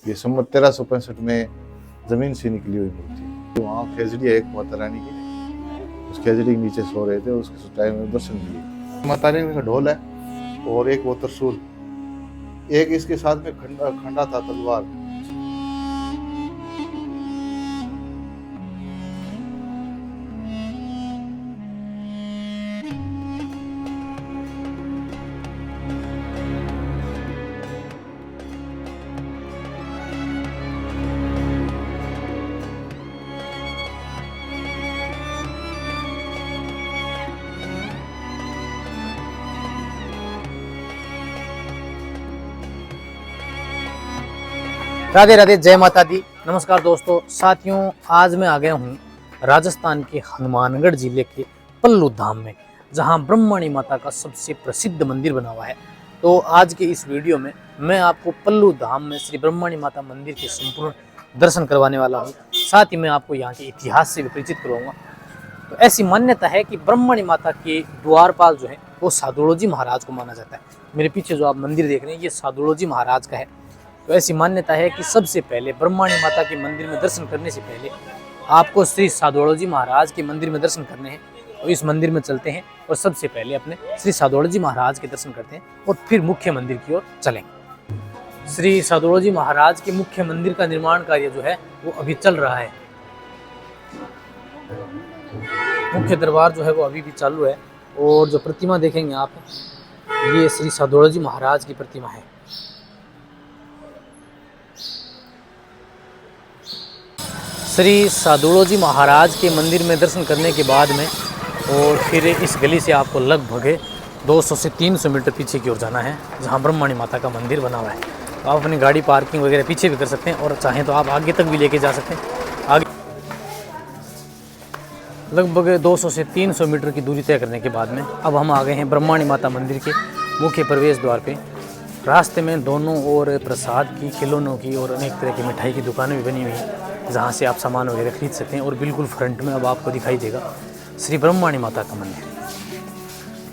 ये संवत 1365 में जमीन से निकली हुई मूर्ति है। तो वहाँ खेजड़ी है एक माता रानी की, उस खेजड़ी के नीचे सो रहे थे, उसके टाइम में दर्शन दिए। माता रानी का ढोल है और एक वो त्रिशूल, एक इसके साथ में खंडा था तलवार। राधे राधे, जय माता दी। नमस्कार दोस्तों, साथियों, आज मैं आ गया हूँ राजस्थान के हनुमानगढ़ जिले के पल्लू धाम में, जहाँ ब्रह्मणी माता का सबसे प्रसिद्ध मंदिर बना हुआ है। तो आज के इस वीडियो में मैं आपको पल्लू धाम में श्री ब्रह्मणी माता मंदिर के संपूर्ण दर्शन करवाने वाला हूँ। साथ ही मैं आपको यहाँ के इतिहास से भी परिचित करवाऊंगा। तो ऐसी मान्यता है कि ब्रह्मणी माता के द्वारपाल जो है वो सादुड़ोजी महाराज को माना जाता है। मेरे पीछे जो आप मंदिर देख रहे हैं ये सादुड़ोजी महाराज का है। तो ऐसी मान्यता है कि सबसे पहले ब्रह्मणी माता के मंदिर में दर्शन करने से पहले आपको श्री सादुड़ोजी महाराज के मंदिर में दर्शन करने हैं। तो इस मंदिर में चलते हैं और सबसे पहले अपने श्री सादुड़ोजी महाराज के दर्शन करते हैं और फिर मुख्य मंदिर की ओर चलेंगे। श्री सादुड़ोजी महाराज के मुख्य मंदिर का निर्माण कार्य जो है वो अभी चल रहा है। मुख्य दरबार जो है वो अभी भी चालू है और जो प्रतिमा देखेंगे आप, ये श्री सादुड़ोजी महाराज की प्रतिमा है। श्री सादुड़ोजी महाराज के मंदिर में दर्शन करने के बाद में और फिर इस गली से आपको लगभग 200 से 300 मीटर पीछे की ओर जाना है, जहां ब्रह्मणी माता का मंदिर बना हुआ है। तो आप अपनी गाड़ी पार्किंग वगैरह पीछे भी कर सकते हैं और चाहें तो आप आगे तक भी लेके जा सकते हैं। आगे लगभग 200 से 300 मीटर की दूरी तय करने के बाद में अब हम आ गए हैं ब्रह्मणी माता मंदिर के मुख्य प्रवेश द्वार पे। रास्ते में दोनों ओर प्रसाद की, खिलौनों की और अनेक तरह की मिठाई की दुकानें भी बनी हुई हैं, जहाँ से आप सामान वगैरह खरीद सकते हैं। और बिल्कुल फ्रंट में अब आपको दिखाई देगा श्री ब्रह्मणी माता का मंदिर,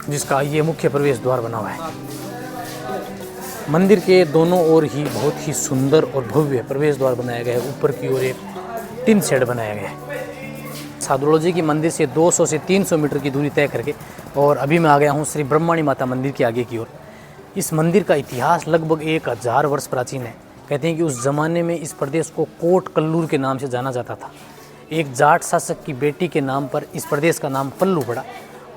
जिसका ये मुख्य प्रवेश द्वार बना हुआ है। मंदिर के दोनों ओर ही बहुत ही सुंदर और भव्य प्रवेश द्वार बनाया गया है। ऊपर की ओर एक टिन शेड बनाया गया है। सादुड़ोजी की मंदिर से 200 से 300 मीटर की दूरी तय करके और अभी मैं आ गया हूँ श्री ब्रह्मणी माता मंदिर के आगे की ओर। इस मंदिर का इतिहास लगभग 1000 वर्ष प्राचीन है। कहते हैं कि उस ज़माने में इस प्रदेश को कोट कल्लूर के नाम से जाना जाता था। एक जाट शासक की बेटी के नाम पर इस प्रदेश का नाम पल्लू पड़ा।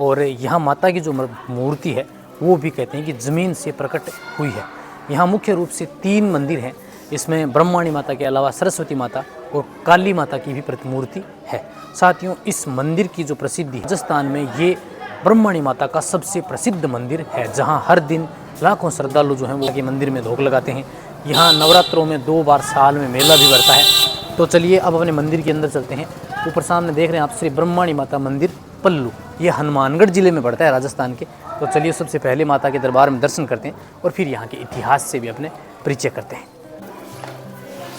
और यहाँ माता की जो मूर्ति है वो भी कहते हैं कि ज़मीन से प्रकट हुई है। यहाँ मुख्य रूप से 3 मंदिर हैं। इसमें ब्रह्मणी माता के अलावा सरस्वती माता और काली माता की भी प्रतिमूर्ति है। साथियों, इस मंदिर की जो प्रसिद्धि है, राजस्थान में ये ब्रह्मणी माता का सबसे प्रसिद्ध मंदिर है, जहाँ हर दिन लाखों श्रद्धालु जो हैं वो के मंदिर में धोख लगाते हैं। यहाँ नवरात्रों में 2 बार साल में मेला भी बढ़ता है। तो चलिए अब अपने मंदिर के अंदर चलते हैं। ऊपर सामने देख रहे हैं आप श्री ब्रह्मणी माता मंदिर पल्लू, ये हनुमानगढ़ जिले में पड़ता है राजस्थान के। तो चलिए सबसे पहले माता के दरबार में दर्शन करते हैं और फिर यहाँ के इतिहास से भी अपने परिचय करते हैं।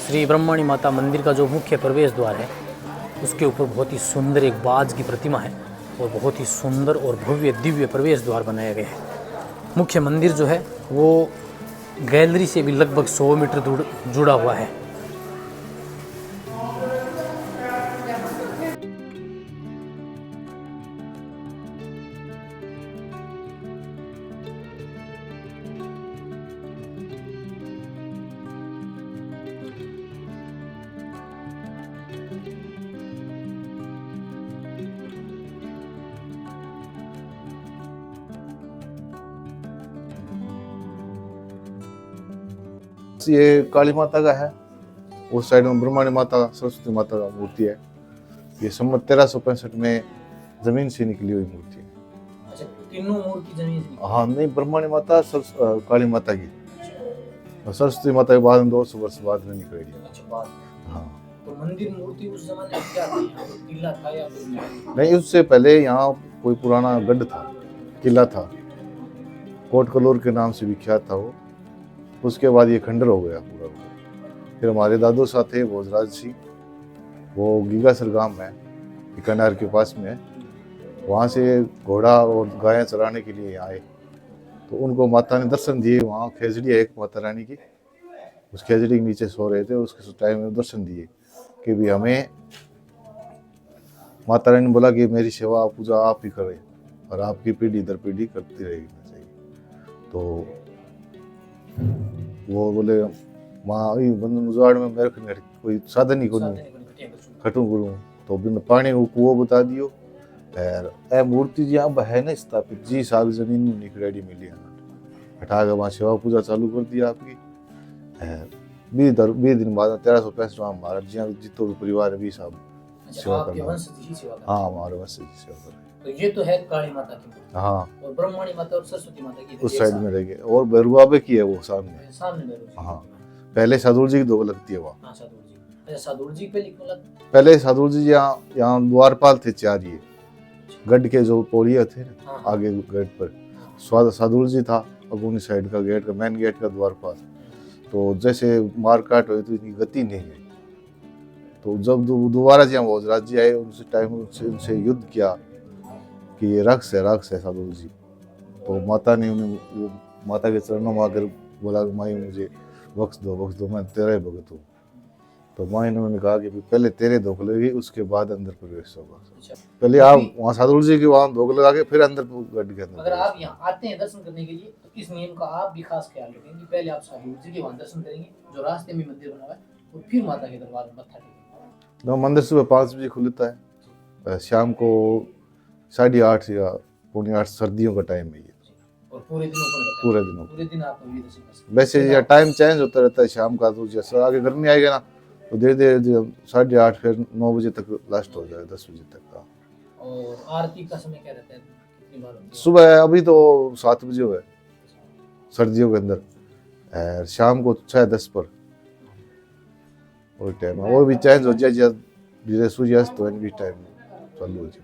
श्री ब्रह्मणी माता मंदिर का जो मुख्य प्रवेश द्वार है उसके ऊपर बहुत ही सुंदर एक बाज की प्रतिमा है और बहुत ही सुंदर और भव्य दिव्य प्रवेश द्वार बनाया गया है। मुख्य मंदिर जो है वो गैलरी से भी लगभग 100 मीटर दूर जुड़ा हुआ है। ये काली माता का है, उस साइड में ब्रह्मणी माता, सरस्वती माता का मूर्ति है। ये संवत 1365 में जमीन से निकली हुई मूर्ति है। अच्छा, तीनों मूर्ति जमीन से? हाँ, नहीं, ब्रह्मणी माता, काली माता की, और सरस्वती माता के बाद में 200 वर्ष बाद में निकलेगी। अच्छा, बाद। हाँ। तो मंदिर मूर्ति उस जमाने में क्या थी? यहाँ पे किला था या नहीं, उससे पहले यहाँ कोई पुराना गढ़ था, किला था, कोट कलोर के नाम से विख्यात था वो। उसके बाद ये खंडर हो गया पूरा। फिर हमारे दादू साहब थे भोजराज सिंह, वो गीगासर गांव में बीकानेर के पास में है, वहाँ से घोड़ा और गायें चराने के लिए आए। तो उनको माता ने दर्शन दिए। वहाँ खेजड़ी है एक माता रानी की, उस खेजड़ी के नीचे सो रहे थे। उसके टाइम में दर्शन दिए कि भी हमें माता रानी ने बोला कि मेरी सेवा पूजा आप ही करें और आपकी पीढ़ी दर पीढ़ी करती रहेगी चाहिए। तो वो बोले माँ मुजवाड़ में मेरे को कोई साधन ही कोई खटू गुरु तो बिन पानी वो कुओं बता दियो और ए मूर्ति जी अब है ना स्थापित जी सारी जमीन में निकरेडी मिली है हटा के वहाँ सेवा पूजा चालू कर दी आपकी। 20 दिन बाद 1365 महाराज जी जितो भी परिवार है भी सब सेवा करना। हाँ हमारे वंश की सेवा कर। तो ये तो है काली माता की मूर्ति। हाँ और ब्रह्मणी माता और सरस्वती माता की उस साइड में रहेगी और भैरवाबे की है वो सामने। हाँ पहले साधुर जी की दो लगती है वहाँ। हाँ साधुर जी। अच्छा साधुर जी पे लिखो पहले साधुर जी यहाँ द्वारपाल थे 4 ये गढ़ के जो पौड़िया थे ना आगे गेट पर साधुर जी था अगुनी साइड का गेट का मेन गेट का द्वारपाल। तो जैसे मारकाट हुई तो इतनी गति नहीं है तो जब दोबारा जहाँ भोजराज जी आए उनसे टाइम उनसे युद्ध किया कि ये राक्षस है साधु जी। तो माता ने उन्हें वो माता के चरणों में आकर बोला माई मुझे बख्श दो मैं तेरा ही भगत हूँ। तो माई ने उन्होंने कहा कि पहले तेरे धोख लगेगी उसके बाद अंदर प्रवेश होगा। पहले आप वहाँ साधु जी के वहाँ धोख लगा के फिर अंदर गढ़ के अंदर। अगर आप यहाँ आते हैं दर्शन करने के लिए तो इस नियम का आप भी खास ख्याल रखेंगे। पहले आप साधु जी के वहाँ दर्शन करेंगे जो रास्ते में मंदिर बना हुआ है और फिर माता के दरबार में मत्था टेकेंगे। मंदिर सुबह 5 बजे खुलता है शाम को 8:30 या 7:45 सर्दियों का टाइम है ये और पूरे दिन आप दर्शन कर सकते हैं। वैसे ये टाइम चेंज होता रहता है शाम का तो जैसे आगे गर्मी आएगा ना तो धीरे धीरे 8:30 फिर 9 बजे तक लास्ट हो जाएगा 10 बजे तक का। और आरती का समय क्या रहता है कितनी बार होती है? सुबह अभी तो 7 बजे है सर्दियों के अंदर शाम को 6:10 पर वही टाइम है वो भी चेंज हो जाए धीरे सूर्यास्त तो भी टाइम चालू हो जाए।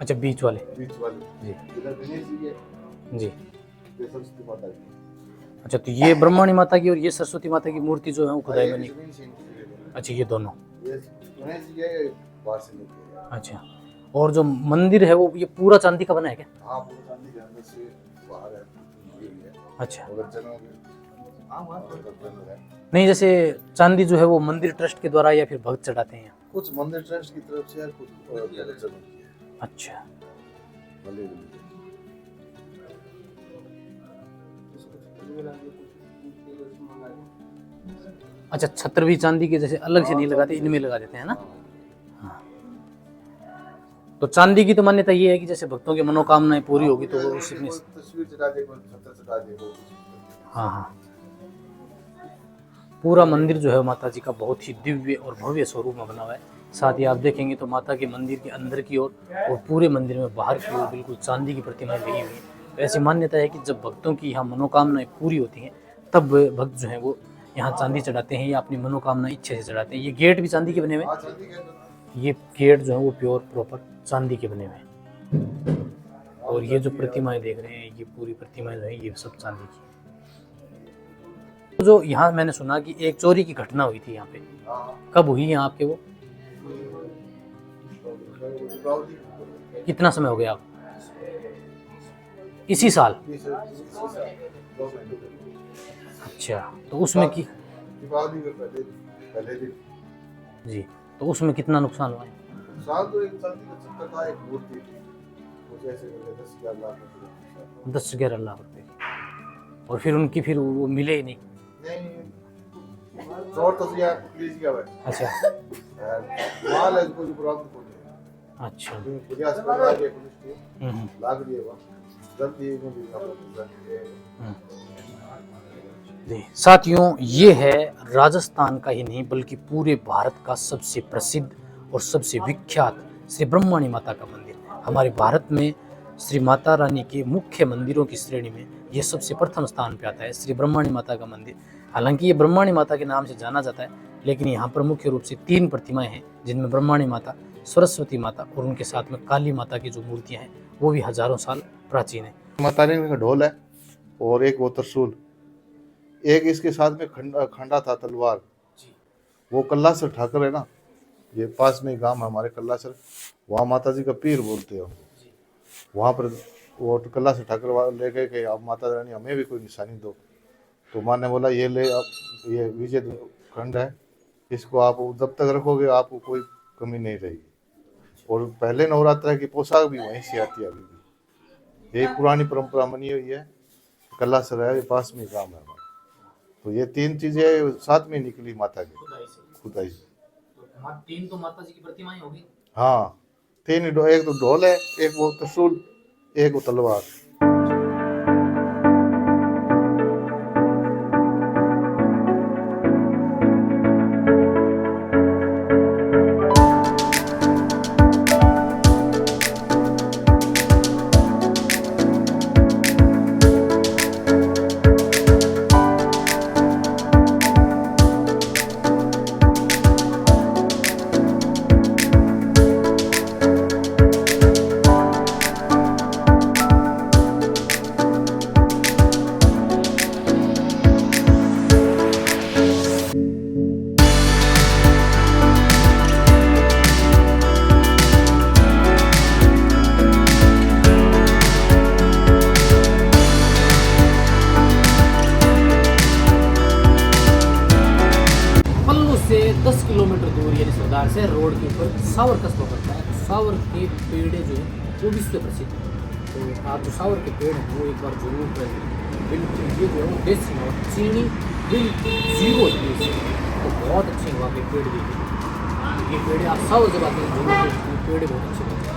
अच्छा बीच वाले जी इधर गणेश जी है जी। सरस्वती माता की। अच्छा तो ये ब्रह्मणी माता की और ये सरस्वती माता की मूर्ति जो है वो खुदाई बनी। अच्छा ये दोनों। गणेश जी है बाहर से लेके। अच्छा और जो मंदिर है वो ये पूरा चांदी का बना है क्या? हाँ पूरा चांदी के अंदर से बाहर है। अच्छा है। नहीं जैसे चांदी जो है वो मंदिर ट्रस्ट के द्वारा या फिर भक्त चढ़ाते हैं? कुछ मंदिर ट्रस्ट की तरफ से कुछ अच्छा अच्छा छत्र भी चांदी के जैसे अलग से नहीं लगाते इनमें लगा देते हैं ना। हाँ तो चांदी की तो मान्यता ये है कि जैसे भक्तों की मनोकामनाएं पूरी होगी तो वो उसी में तस्वीर चढ़ा दे छत्र चढ़ा दे। हाँ हाँ पूरा मंदिर जो है माता जी का बहुत ही दिव्य और भव्य स्वरूप में बना हुआ है। साथ ही आप देखेंगे तो माता के मंदिर के अंदर की ओर और पूरे मंदिर में बाहर की ओर बिल्कुल चांदी की प्रतिमाएं लगी हुई है। तो ऐसी मान्यता है कि जब भक्तों की यहाँ मनोकामनाएं पूरी होती हैं तब भक्त जो हैं वो यहाँ चांदी चढ़ाते हैं या अपनी मनोकामना इच्छा से चढ़ाते हैं। ये गेट भी चांदी के बने हुए हैं। ये गेट जो है वो प्योर प्रॉपर चांदी के बने हुए हैं। और ये जो प्रतिमाएं देख रहे हैं ये पूरी प्रतिमाएं जो है ये सब चांदी की। जो यहाँ मैंने सुना कि एक चोरी की घटना हुई थी यहाँ पे, कब हुई यहाँ आपके वो? कितना समय हो गया आप? इसी साल? अच्छा तो उसमें की जी तो उसमें कितना नुकसान हुआ है? तो एक का एक मूर्ति 10-11 लाख रुपए और फिर उनकी फिर वो मिले ही नहीं। अच्छा अच्छा साथियों ये है राजस्थान का ही नहीं बल्कि पूरे भारत का सबसे प्रसिद्ध और सबसे विख्यात श्री ब्रह्मणी माता का मंदिर। हमारे भारत में श्री माता रानी के मुख्य मंदिरों की श्रेणी में यह सबसे प्रथम स्थान पे आता है श्री ब्रह्मणी माता का मंदिर। हालांकि ये ब्रह्मणी माता के नाम से जाना जाता है लेकिन यहाँ पर मुख्य रूप से 3 प्रतिमाएं हैं जिनमें ब्रह्मणी माता, सरस्वती माता और उनके साथ में काली माता की जो मूर्तियां हैं वो भी हजारों साल प्राचीन है। माता रानी का ढोल है और एक वो त्रिशूल एक इसके साथ में खंडा था तलवार, वो कल्लासर ठाकर है ना, ये पास में ही गांव है हमारे कल्लासर, वहाँ माता जी का पीर बोलते हैं, वहाँ पर वो कल्लासर ठाकर ले गए कि आप माता रानी हमें भी कोई निशानी दो। तो माँ ने बोला ये ले, आप ये विजय खंड है, इसको आप जब तक रखोगे आपको कोई कमी नहीं रहेगी। और पहले नवरात्र की पोशाक भी वहीं से आती है अभी भी, यही पुरानी परंपरा बनी हुई है। कल्लासर है, ये पास में गाँव है हमारा। तो ये तीन चीजें साथ में निकली माता की खुदाई से। तीन तो माता जी की प्रतिमाएं होगी। हाँ, तीन, एक तो ढोल है, एक वो त्रिशूल, एक वो तलवार। से 10 किलोमीटर दूर यानी सरदार से रोड के ऊपर सावर कस्बा पड़ता है। सावर के पेड़ जो है वो विश्व प्रसिद्ध है। तो आप जो सावर के पेड़ हैं वो एक बार जरूर ट्राई करें। बिल्कुल ये जो है वो देसी है और चीनी बिल्कुल जीरो होती है, तो बहुत अच्छे वहाँ के पेड़ देखिए। ये पेड़ आप सावर जब आते हैं जरूर पेड़ बहुत अच्छे होते हैं।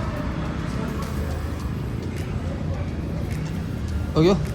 हो गया।